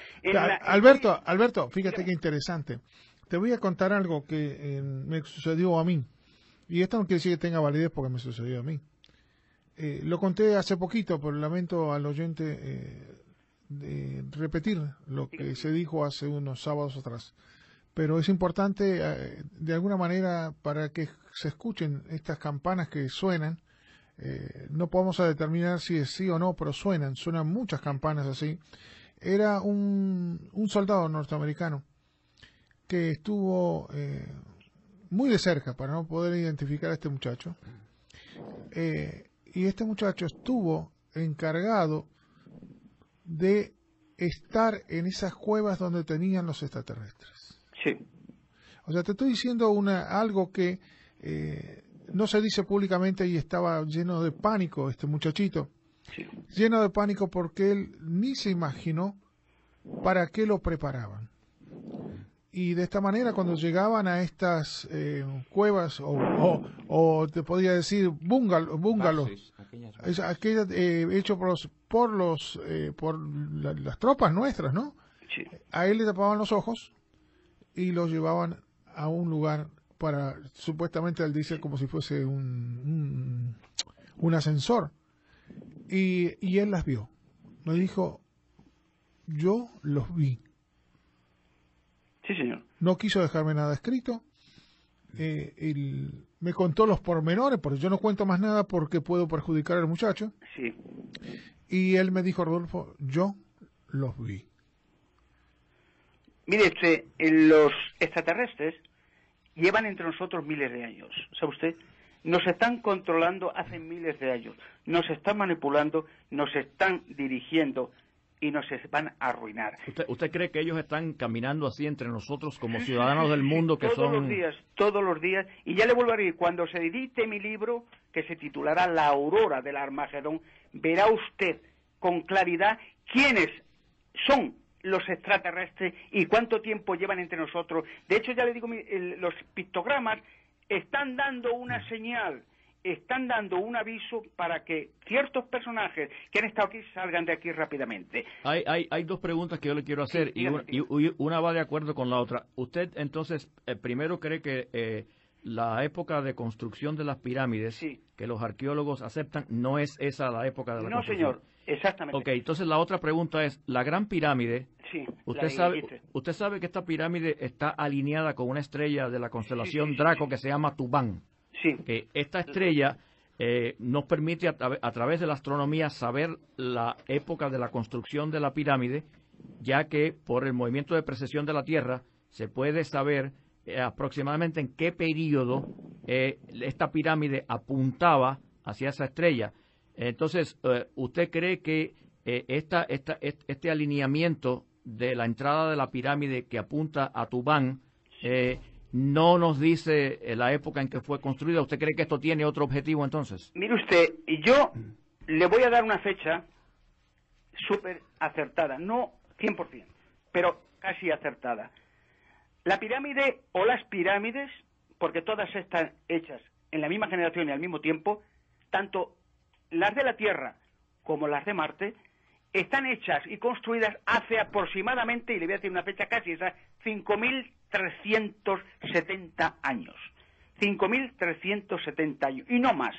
Alberto, fíjate qué interesante. Te voy a contar algo que me sucedió a mí. Y esto no quiere decir que tenga validez porque me sucedió a mí. Lo conté hace poquito, pero lamento al oyente de repetir lo que se dijo hace unos sábados atrás. pero es importante de alguna manera para que se escuchen estas campanas que suenan. No podemos determinar si es sí o no, pero suenan muchas campanas así. Era un soldado norteamericano que estuvo muy de cerca para no poder identificar a este muchacho. Y este muchacho estuvo encargado de estar en esas cuevas donde tenían los extraterrestres. Sí. O sea, te estoy diciendo algo que no se dice públicamente, y estaba lleno de pánico este muchachito. Sí. Lleno de pánico porque él ni se imaginó para qué lo preparaban. Y de esta manera, cuando llegaban a estas cuevas, o te podría decir bungalows, hecho por las tropas nuestras, ¿no? Sí. A él le tapaban los ojos y lo llevaban a un lugar para, supuestamente él dice, como si fuese un ascensor. Y él las vio. Me dijo, yo los vi. Sí, señor. No quiso dejarme nada escrito. Me contó los pormenores, porque yo no cuento más nada porque puedo perjudicar al muchacho. Sí. Y él me dijo, Rodolfo, yo los vi. Mire usted, los extraterrestres llevan entre nosotros miles de años. ¿Sabe usted? Nos están controlando hace miles de años. Nos están manipulando, nos están dirigiendo y nos van a arruinar. ¿Usted cree que ellos están caminando así entre nosotros como ciudadanos del mundo que todos los días, y ya le vuelvo a decir, cuando se edite mi libro, que se titulará La Aurora del Armagedón, verá usted con claridad quiénes son los extraterrestres y cuánto tiempo llevan entre nosotros. De hecho, ya le digo, los pictogramas están dando una señal, están dando un aviso para que ciertos personajes que han estado aquí salgan de aquí rápidamente. Hay dos preguntas que yo le quiero hacer, sí, y una va de acuerdo con la otra. ¿Usted entonces primero cree que la época de construcción de las pirámides, sí, que los arqueólogos aceptan, no es esa la época de la construcción? No, señor, exactamente. Ok, entonces la otra pregunta es, la Gran Pirámide, sí, usted sabe que esta pirámide está alineada con una estrella de la constelación Draco que se llama Tubán. Sí. Que esta estrella nos permite a través de la astronomía saber la época de la construcción de la pirámide, ya que por el movimiento de precesión de la Tierra se puede saber aproximadamente en qué periodo esta pirámide apuntaba hacia esa estrella. Entonces, ¿usted cree que este alineamiento de la entrada de la pirámide que apunta a Tubán no nos dice la época en que fue construida? ¿Usted cree que esto tiene otro objetivo entonces? Mire usted, yo le voy a dar una fecha súper acertada, no 100%, pero casi acertada. La pirámide o las pirámides, porque todas están hechas en la misma generación y al mismo tiempo, tanto las de la Tierra como las de Marte, están hechas y construidas hace aproximadamente, y le voy a decir una fecha casi esa, 5.370 años. 5.370 años. Y no más,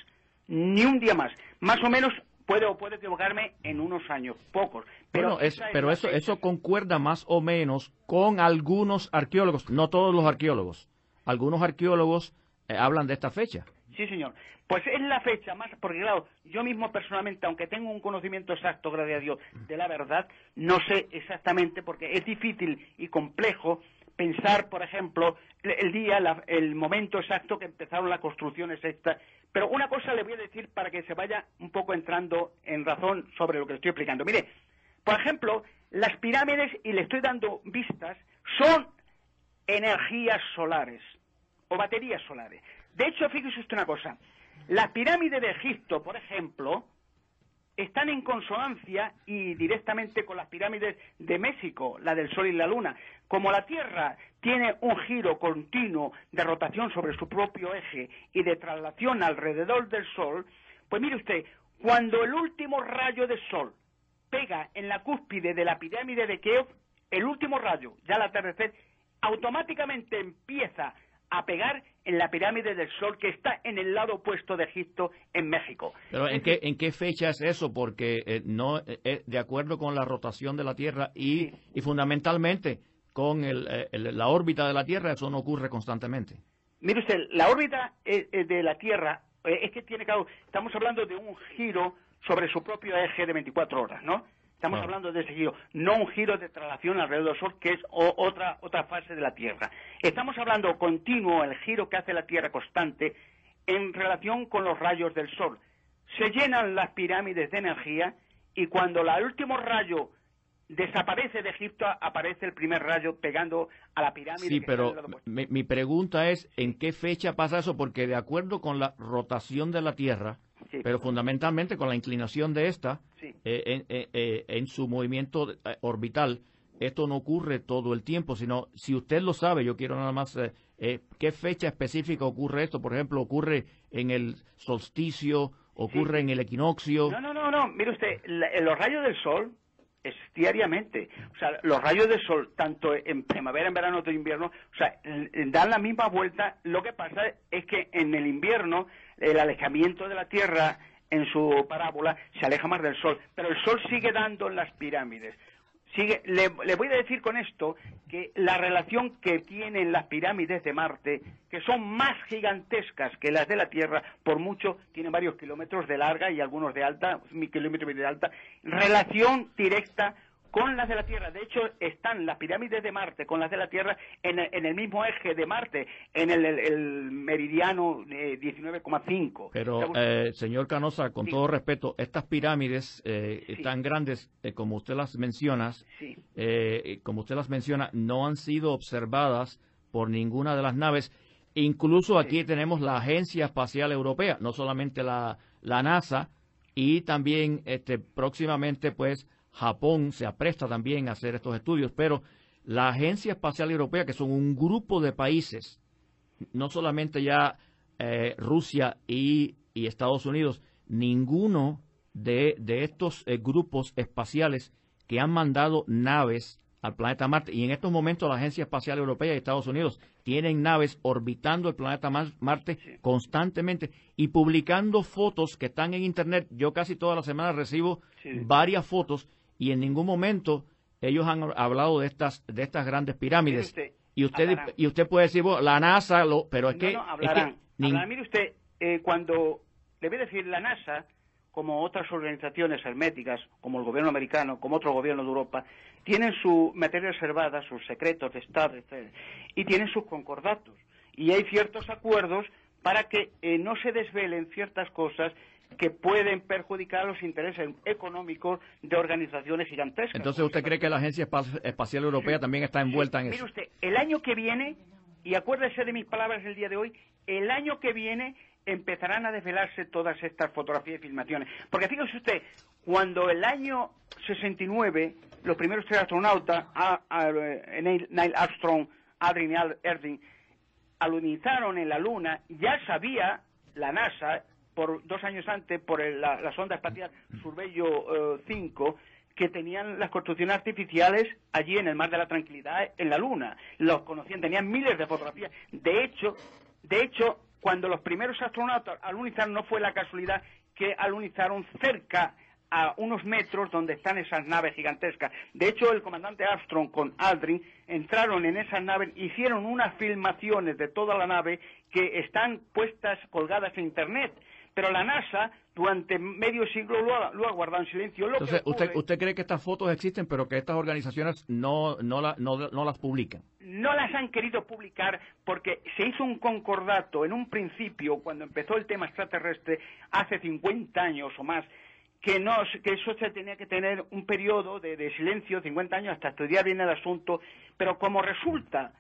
ni un día más. Más o menos puedo equivocarme en unos años, pocos. Pero, bueno, eso concuerda más o menos con algunos arqueólogos, no todos los arqueólogos. Algunos arqueólogos hablan de esta fecha. Sí, señor. Pues es la fecha más, porque claro, yo mismo personalmente, aunque tengo un conocimiento exacto, gracias a Dios, de la verdad, no sé exactamente, porque es difícil y complejo pensar, por ejemplo, el día, el momento exacto que empezaron las construcciones estas. Pero una cosa le voy a decir para que se vaya un poco entrando en razón sobre lo que le estoy explicando. Mire, por ejemplo, las pirámides, y le estoy dando vistas, son energías solares o baterías solares. De hecho, fíjese usted una cosa, las pirámides de Egipto, por ejemplo, están en consonancia y directamente con las pirámides de México, la del Sol y la Luna. Como la Tierra tiene un giro continuo de rotación sobre su propio eje y de traslación alrededor del Sol, pues mire usted, cuando el último rayo de Sol pega en la cúspide de la pirámide de Keops, el último rayo, ya al atardecer, automáticamente empieza a pegar en la pirámide del Sol que está en el lado opuesto de Egipto, en México. Pero ¿en qué fecha es eso? Porque no de acuerdo con la rotación de la Tierra y fundamentalmente con la órbita de la Tierra, eso no ocurre constantemente. Mire usted, la órbita de la Tierra es que tiene, claro, estamos hablando de un giro sobre su propio eje de 24 horas, ¿no? Estamos hablando de ese giro, no un giro de traslación alrededor del Sol, que es otra fase de la Tierra. Estamos hablando continuo, el giro que hace la Tierra constante en relación con los rayos del Sol. Se llenan las pirámides de energía y cuando el último rayo desaparece de Egipto, aparece el primer rayo pegando a la pirámide. Sí, pero mi pregunta es, ¿en qué fecha pasa eso? Porque de acuerdo con la rotación de la Tierra, sí, pero fundamentalmente con la inclinación de esta, sí, en su movimiento orbital, esto no ocurre todo el tiempo, sino, si usted lo sabe, yo quiero nada más, ¿qué fecha específica ocurre esto? Por ejemplo, ¿ocurre en el solsticio? ¿Ocurre en el equinoccio? No, mire usted, los rayos del Sol es diariamente. O sea, los rayos del Sol, tanto en primavera, en verano, o en invierno, o sea, dan la misma vuelta. Lo que pasa es que en el invierno, el alejamiento de la Tierra en su parábola se aleja más del Sol, pero el Sol sigue dando en las pirámides. Le voy a decir con esto que la relación que tienen las pirámides de Marte, que son más gigantescas que las de la Tierra, por mucho, tienen varios kilómetros de larga y algunos de alta, 1.000 kilómetros de alta, relación directa con las de la Tierra. De hecho, están las pirámides de Marte con las de la Tierra en el mismo eje de Marte, en el meridiano 19,5. Pero, señor Canosa, con todo respeto, estas pirámides tan grandes, como usted las menciona, no han sido observadas por ninguna de las naves. Incluso aquí tenemos la Agencia Espacial Europea, no solamente la NASA, y también próximamente, pues, Japón se apresta también a hacer estos estudios, pero la Agencia Espacial Europea, que son un grupo de países, no solamente ya Rusia y Estados Unidos, ninguno de estos grupos espaciales que han mandado naves al planeta Marte, y en estos momentos la Agencia Espacial Europea y Estados Unidos tienen naves orbitando el planeta Marte constantemente y publicando fotos que están en Internet. Yo casi toda la semana recibo varias fotos, y en ningún momento ellos han hablado de estas grandes pirámides. Y usted puede decir, bueno, la NASA, pero es que... hablarán. Mire usted, cuando le voy a decir, la NASA, como otras organizaciones herméticas, como el gobierno americano, como otros gobiernos de Europa, tienen su materia reservada, sus secretos de Estado, etc., y tienen sus concordatos. Y hay ciertos acuerdos para que no se desvelen ciertas cosas que pueden perjudicar los intereses económicos de organizaciones gigantescas. Entonces, ¿usted cree que la Agencia Espacial Europea también está envuelta en eso? Mire usted, el año que viene, y acuérdese de mis palabras el día de hoy, el año que viene empezarán a desvelarse todas estas fotografías y filmaciones. Porque fíjese usted, cuando el año 69, los primeros 3 astronautas, Neil Armstrong, Aldrin y Aldrin, alunizaron en la Luna, ya sabía la NASA, por 2 años antes, por la sonda espacial Surveyor 5, que tenían las construcciones artificiales allí en el Mar de la Tranquilidad, en la Luna. Los conocían, tenían miles de fotografías. De hecho, cuando los primeros astronautas alunizaron, no fue la casualidad que alunizaron cerca a unos metros donde están esas naves gigantescas. De hecho, el comandante Armstrong con Aldrin entraron en esas naves, hicieron unas filmaciones de toda la nave que están puestas, colgadas en Internet. Pero la NASA, durante medio siglo, lo ha guardado en silencio. Entonces, ¿usted cree que estas fotos existen, pero que estas organizaciones no las publican? No las han querido publicar porque se hizo un concordato en un principio, cuando empezó el tema extraterrestre, hace 50 años o más, que eso se tenía que tener un periodo de silencio, 50 años, hasta estudiar bien el asunto. Pero como resulta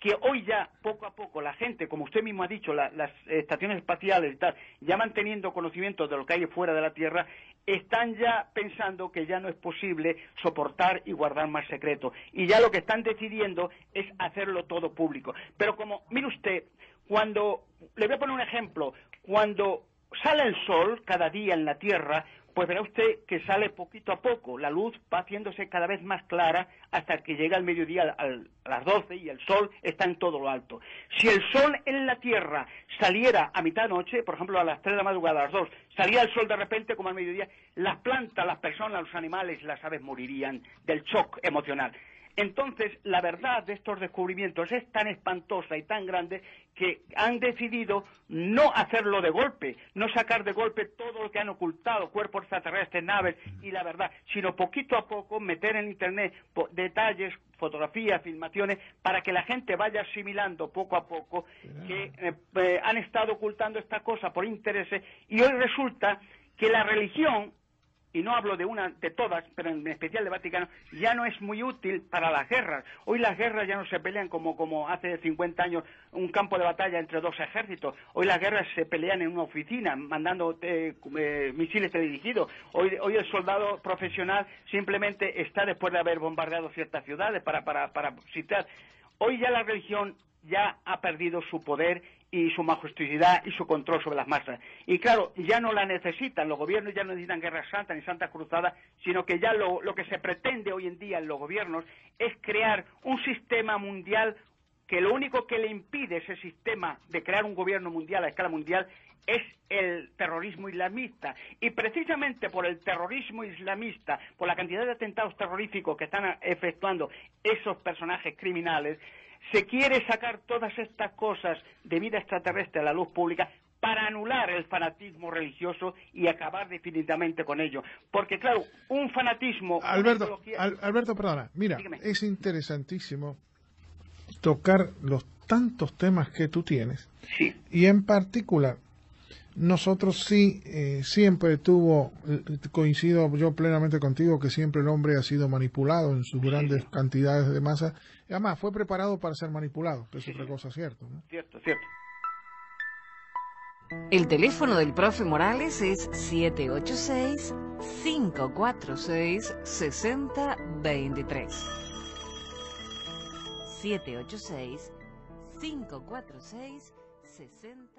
que hoy ya, poco a poco, la gente, como usted mismo ha dicho, las estaciones espaciales y tal, ya van teniendo conocimiento de lo que hay fuera de la Tierra, están ya pensando que ya no es posible soportar y guardar más secretos. Y ya lo que están decidiendo es hacerlo todo público. Pero como, mire usted, le voy a poner un ejemplo, cuando sale el sol cada día en la Tierra, pues verá usted que sale poquito a poco, la luz va haciéndose cada vez más clara hasta que llega el mediodía a las 12 y el sol está en todo lo alto. Si el sol en la Tierra saliera a mitad de noche, por ejemplo a las 3 de la madrugada, a las 2, salía el sol de repente como al mediodía, las plantas, las personas, los animales, las aves morirían del shock emocional. Entonces, la verdad de estos descubrimientos es tan espantosa y tan grande que han decidido no hacerlo de golpe, no sacar de golpe todo lo que han ocultado, cuerpos extraterrestres, naves y la verdad, sino poquito a poco meter en Internet detalles, fotografías, filmaciones, para que la gente vaya asimilando poco a poco que han estado ocultando esta cosa por intereses, y hoy resulta que la religión, y no hablo de todas, pero en especial de Vaticano, ya no es muy útil para las guerras. Hoy las guerras ya no se pelean como hace 50 años, un campo de batalla entre dos ejércitos. Hoy las guerras se pelean en una oficina, mandando misiles teledirigidos. Hoy el soldado profesional simplemente está después de haber bombardeado ciertas ciudades para sitiar. Hoy ya la religión ya ha perdido su poder y su majestuosidad y su control sobre las masas. Y claro, ya no la necesitan, los gobiernos ya no necesitan guerras santas ni santas cruzadas, sino que ya lo que se pretende hoy en día en los gobiernos es crear un sistema mundial que lo único que le impide ese sistema de crear un gobierno mundial a escala mundial es el terrorismo islamista. Y precisamente por el terrorismo islamista, por la cantidad de atentados terroríficos que están efectuando esos personajes criminales, se quiere sacar todas estas cosas de vida extraterrestre a la luz pública para anular el fanatismo religioso y acabar definitivamente con ello. Porque, claro, un fanatismo... Alberto, perdona, mira, dígame. Es interesantísimo tocar los tantos temas que tú tienes. Sí. Y en particular, nosotros sí, siempre coincido yo plenamente contigo, que siempre el hombre ha sido manipulado en sus grandes cantidades de masa. Y además, fue preparado para ser manipulado, que es otra cosa, ¿cierto? ¿No? Cierto. El teléfono del profe Morales es 786-546-6023. 786-546-6023.